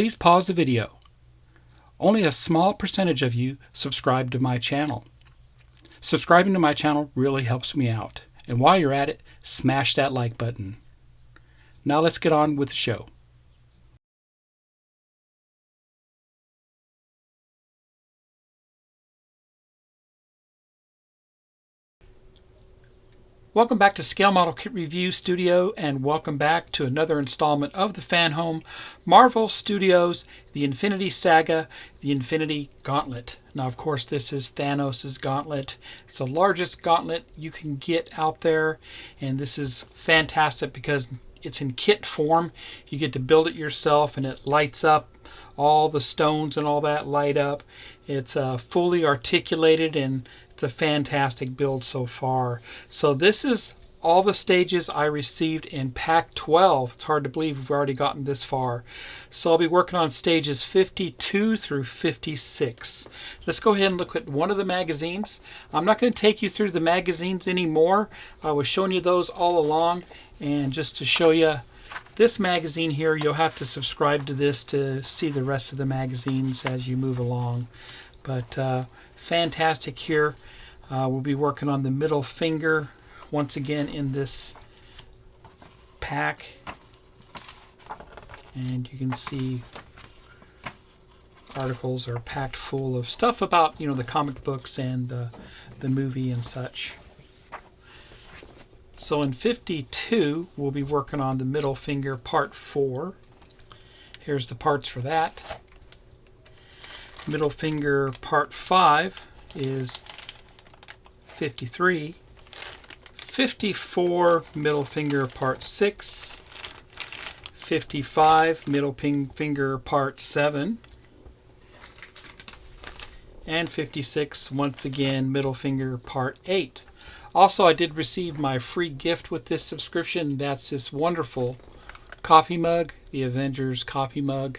please pause the video. Only a small percentage of you subscribe to my channel. Subscribing to my channel really helps me out. And while you're at it, smash that like button. Now let's get on with the show. Welcome back to Scale Model Kit Review Studio, and welcome back to another installment of the FanHome Marvel Studios The Infinity Saga, The Infinity Gauntlet. Now, of course, this is Thanos' gauntlet. It's the largest gauntlet you can get out there, and this is fantastic because it's in kit form. You get to build it yourself, and it lights up. All the stones and all that light up. It's fully articulated, and it's a fantastic build so far. So this is all the stages I received in Pack 12. It's hard to believe we've already gotten this far. So I'll be working on stages 52 through 56. Let's go ahead and look at one of the magazines. I'm not going to take you through the magazines anymore. I was showing you those all along, and just to show you this magazine here, you'll have to subscribe to this to see the rest of the magazines as you move along. But fantastic here. We'll be working on the middle finger once again in this pack. And you can see articles are packed full of stuff about, the comic books and the movie and such. So in 52, we'll be working on the middle finger part 4. Here's the parts for that. Middle finger part 5 is 53. 54, middle finger part 6. 55, middle finger part 7. And 56, once again, middle finger part 8. Also, I did receive my free gift with this subscription. That's this wonderful coffee mug, the Avengers coffee mug.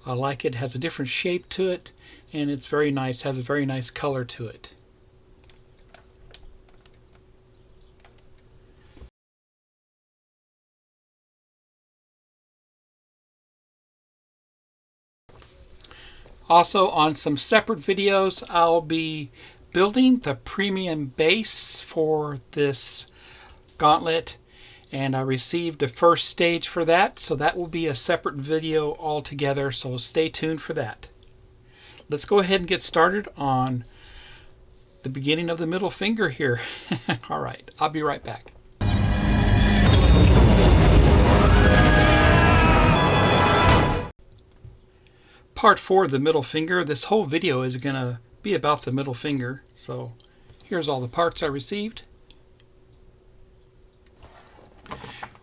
I like it. It has a different shape to it, and it's very nice. Has a very nice color to it. Also, on some separate videos, I'll be building the premium base for this gauntlet, and I received the first stage for that, so that will be a separate video altogether, so stay tuned for that. Let's go ahead and get started on the beginning of the middle finger here. All right, I'll be right back. Part 4 of the middle finger. This whole video is going to be about the middle finger. So here's all the parts I received.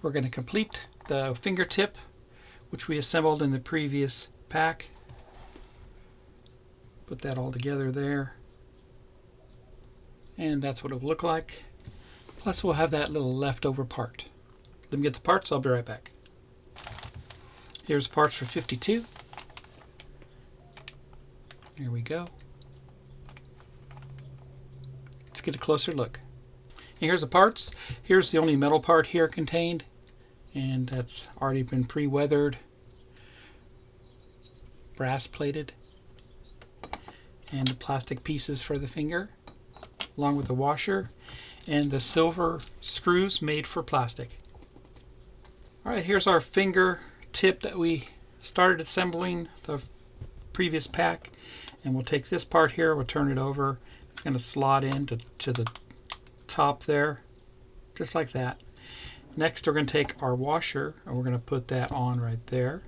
We're going to complete the fingertip, which we assembled in the previous pack. Put that all together there. And that's what it will look like. Plus we'll have that little leftover part. Let me get the parts. I'll be right back. Here's the parts for 52. Here we go. Let's get a closer look. And here's the parts. Here's the only metal part here contained, and that's already been pre-weathered, brass plated, and the plastic pieces for the finger, along with the washer, and the silver screws made for plastic. Alright, here's our finger tip that we started assembling the previous pack. And we'll take this part here, we'll turn it over. It's going to slot in to the top there, just like that. Next, we're going to take our washer, and we're going to put that on right there.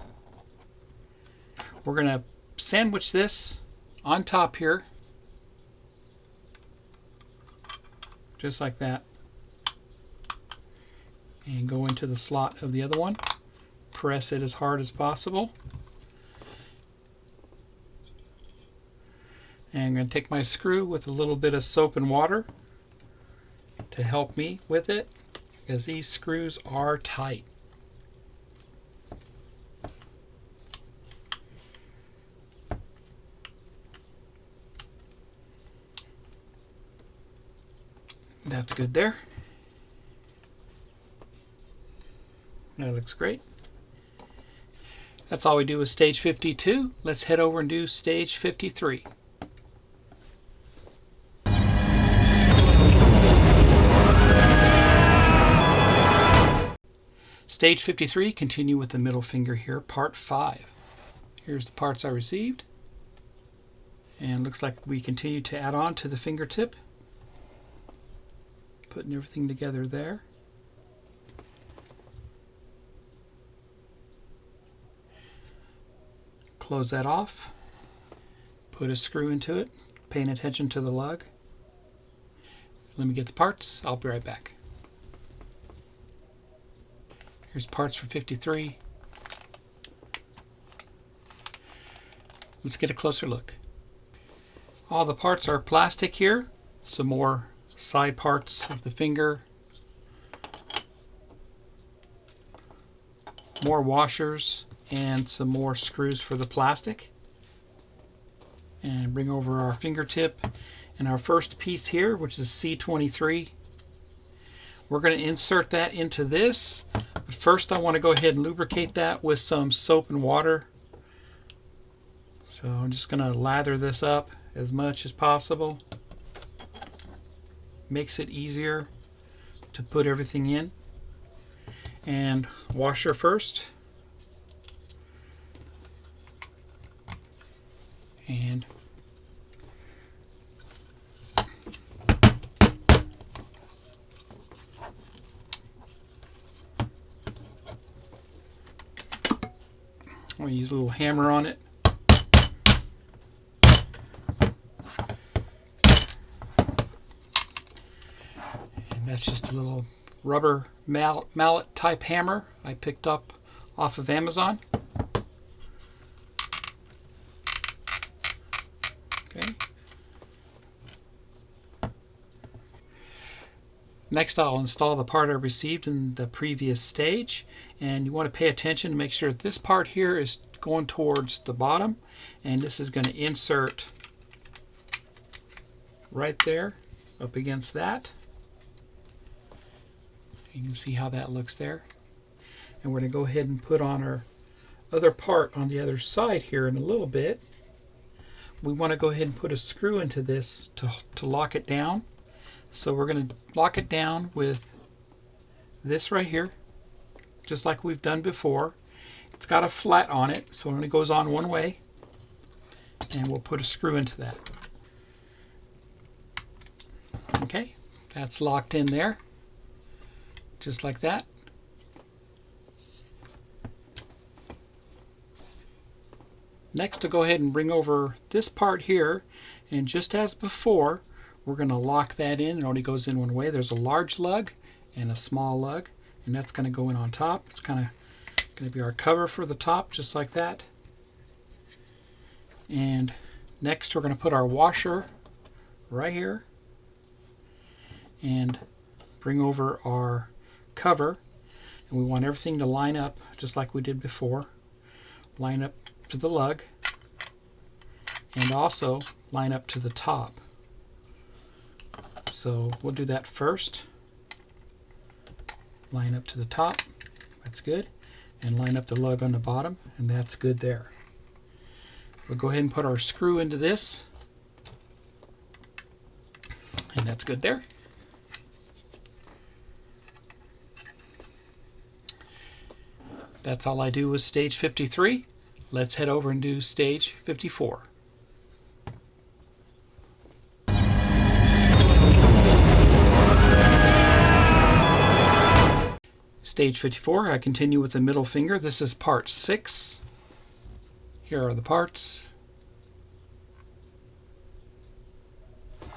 We're going to sandwich this on top here, just like that. And go into the slot of the other one. Press it as hard as possible. And I'm going to take my screw with a little bit of soap and water to help me with it, because these screws are tight. That's good there. That looks great. That's all we do with stage 52. Let's head over and do stage 53. Stage 53, continue with the middle finger here, part 5. Here's the parts I received. And looks like we continue to add on to the fingertip. Putting everything together there. Close that off. Put a screw into it, paying attention to the lug. Let me get the parts. I'll be right back. Here's parts for 53. Let's get a closer look. All the parts are plastic here. Some more side parts of the finger. More washers and some more screws for the plastic. And bring over our fingertip and our first piece here, which is C23. We're going to insert that into this. But first I want to go ahead and lubricate that with some soap and water. So I'm just going to lather this up as much as possible. Makes it easier to put everything in. And washer first. And I'm going to use a little hammer on it. And that's just a little rubber mallet type hammer I picked up off of Amazon. Okay. Next I'll install the part I received in the previous stage, and you want to pay attention to make sure that this part here is going towards the bottom, and this is going to insert right there up against that. You can see how that looks there. And we're going to go ahead and put on our other part on the other side here in a little bit. We want to go ahead and put a screw into this to lock it down. So we're going to lock it down with this right here, just like we've done before. It's got a flat on it, so it only goes on one way. And we'll put a screw into that. Okay, that's locked in there, just like that. Next, to go ahead and bring over this part here, and just as before, we're going to lock that in. It only goes in one way. There's a large lug and a small lug, and that's going to go in on top. It's kind of going to be our cover for the top, just like that. And next, we're going to put our washer right here and bring over our cover. And we want everything to line up just like we did before. Line up to the lug and also line up to the top. So we'll do that first. Line up to the top, that's good, and line up the lug on the bottom, and that's good there. We'll go ahead and put our screw into this, and that's good there. That's all I do with stage 53. Let's head over and do stage 54. Stage 54, I continue with the middle finger. This is part 6. Here are the parts. I'm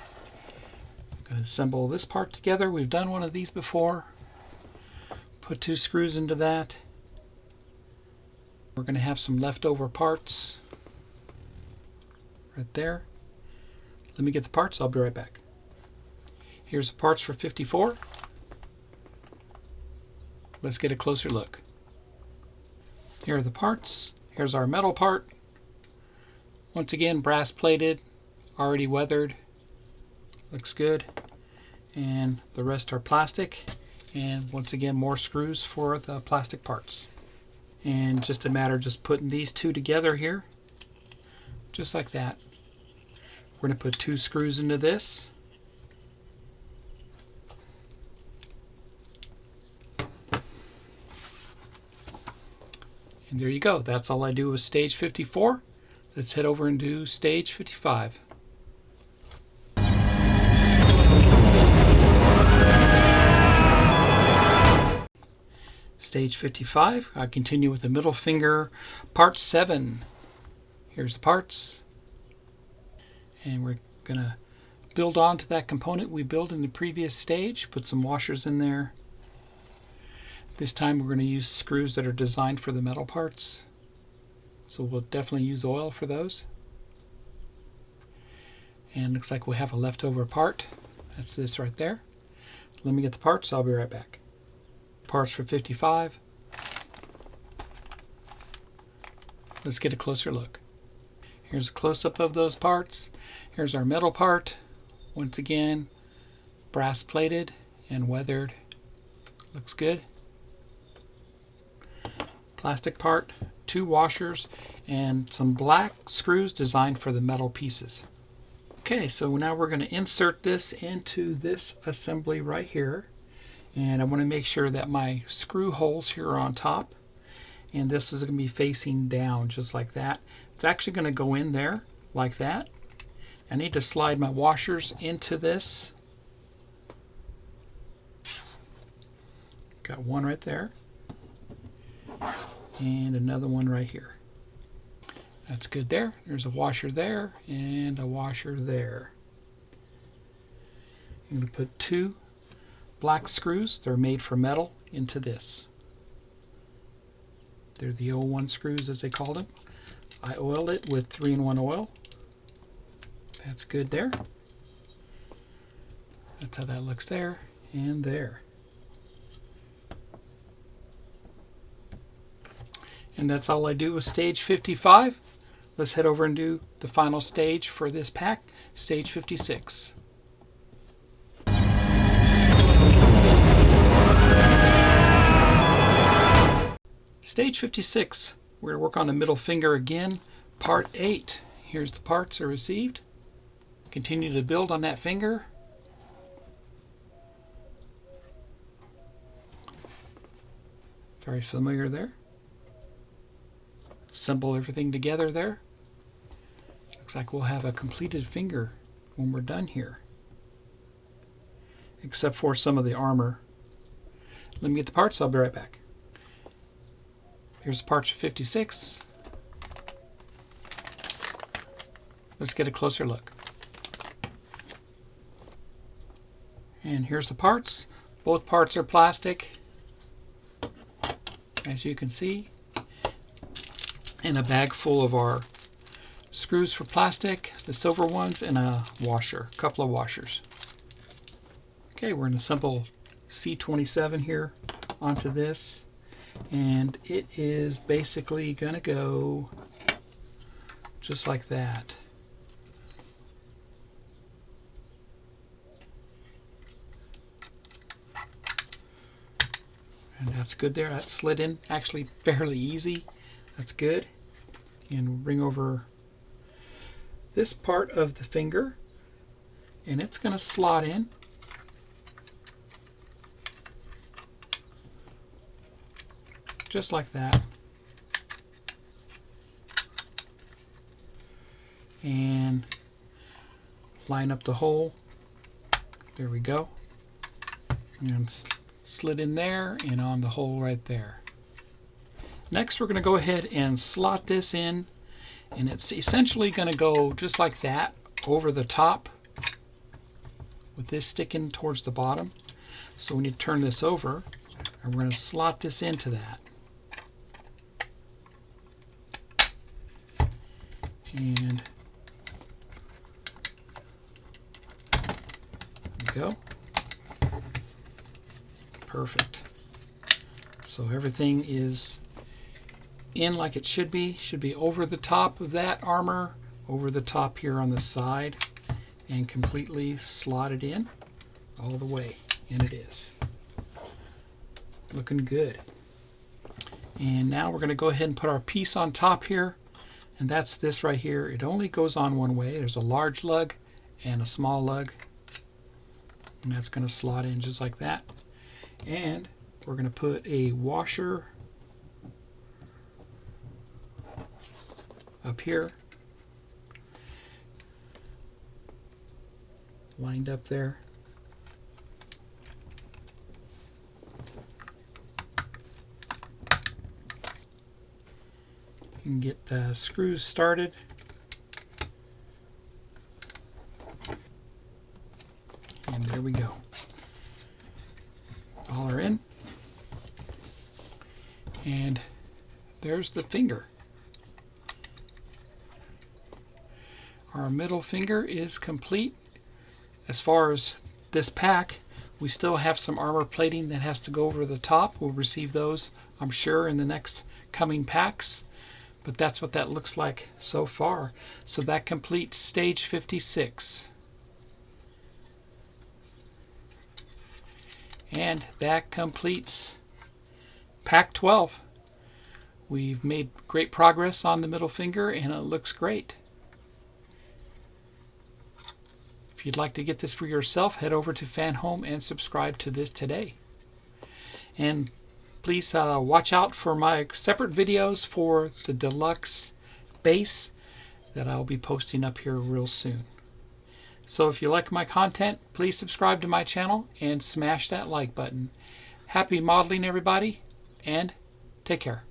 going to assemble this part together. We've done one of these before. Put 2 screws into that. We're going to have some leftover parts right there. Let me get the parts. I'll be right back. Here's the parts for 54. Let's get a closer look. Here are the parts. Here's our metal part. Once again, brass plated, already weathered. Looks good. And the rest are plastic. And once again, more screws for the plastic parts. And just a matter of just putting these two together here, just like that. We're going to put 2 screws into this. And there you go. That's all I do with stage 54. Let's head over and do stage 55. Stage 55, I continue with the middle finger, part 7. Here's the parts. And we're going to build onto that component we built in the previous stage, put some washers in there. This time we're going to use screws that are designed for the metal parts. So we'll definitely use oil for those. And looks like we have a leftover part. That's this right there. Let me get the parts, I'll be right back. Parts for 55. Let's get a closer look. Here's a close-up of those parts. Here's our metal part. Once again, brass plated and weathered. Looks good. Plastic part, 2 washers, and some black screws designed for the metal pieces. Okay, so now we're going to insert this into this assembly right here. And I want to make sure that my screw holes here are on top, and this is going to be facing down just like that. It's actually going to go in there like that. I need to slide my washers into this. Got one right there and another one right here. That's good there. There's a washer there and a washer there. I'm going to put 2 black screws, they're made for metal, into this. They're the 01 screws as they called them. I oiled it with 3-in-1 oil. That's good there. That's how that looks there and there. And that's all I do with stage 55. Let's head over and do the final stage for this pack, stage 56. Stage 56, we're going to work on the middle finger again, part 8. Here's the parts are received. Continue to build on that finger. Very familiar there. Assemble everything together there. Looks like we'll have a completed finger when we're done here. Except for some of the armor. Let me get the parts, I'll be right back. Here's the parts for 56. Let's get a closer look. And here's the parts. Both parts are plastic, as you can see. And a bag full of our screws for plastic, the silver ones, and a washer, a couple of washers. Okay, we're going to assemble C27 here onto this. And it is basically going to go just like that. And that's good there. That slid in actually fairly easy. That's good. And we'll bring over this part of the finger, and it's going to slot in. Just like that. And line up the hole. There we go. And slid in there and on the hole right there. Next we're going to go ahead and slot this in, and it's essentially going to go just like that over the top with this sticking towards the bottom. So we need to turn this over, and we're going to slot this into that. And there we go. Perfect. So everything is in like it should be over the top of that armor, over the top here on the side, and completely slotted in all the way, and it is. Looking good. And now we're going to go ahead and put our piece on top here. And that's this right here. It only goes on one way. There's a large lug and a small lug. And that's going to slot in just like that. And we're going to put a washer up here. Lined up there. You can get the screws started. And there we go. All are in. And there's the finger. Our middle finger is complete. As far as this pack, we still have some armor plating that has to go over the top. We'll receive those, I'm sure, in the next coming packs. But that's what that looks like so far. So that completes stage 56. And that completes pack 12. We've made great progress on the middle finger and it looks great. If you'd like to get this for yourself, head over to FanHome and subscribe to this today. And please watch out for my separate videos for the deluxe base that I'll be posting up here real soon. So if you like my content, please subscribe to my channel and smash that like button. Happy modeling, everybody, and take care.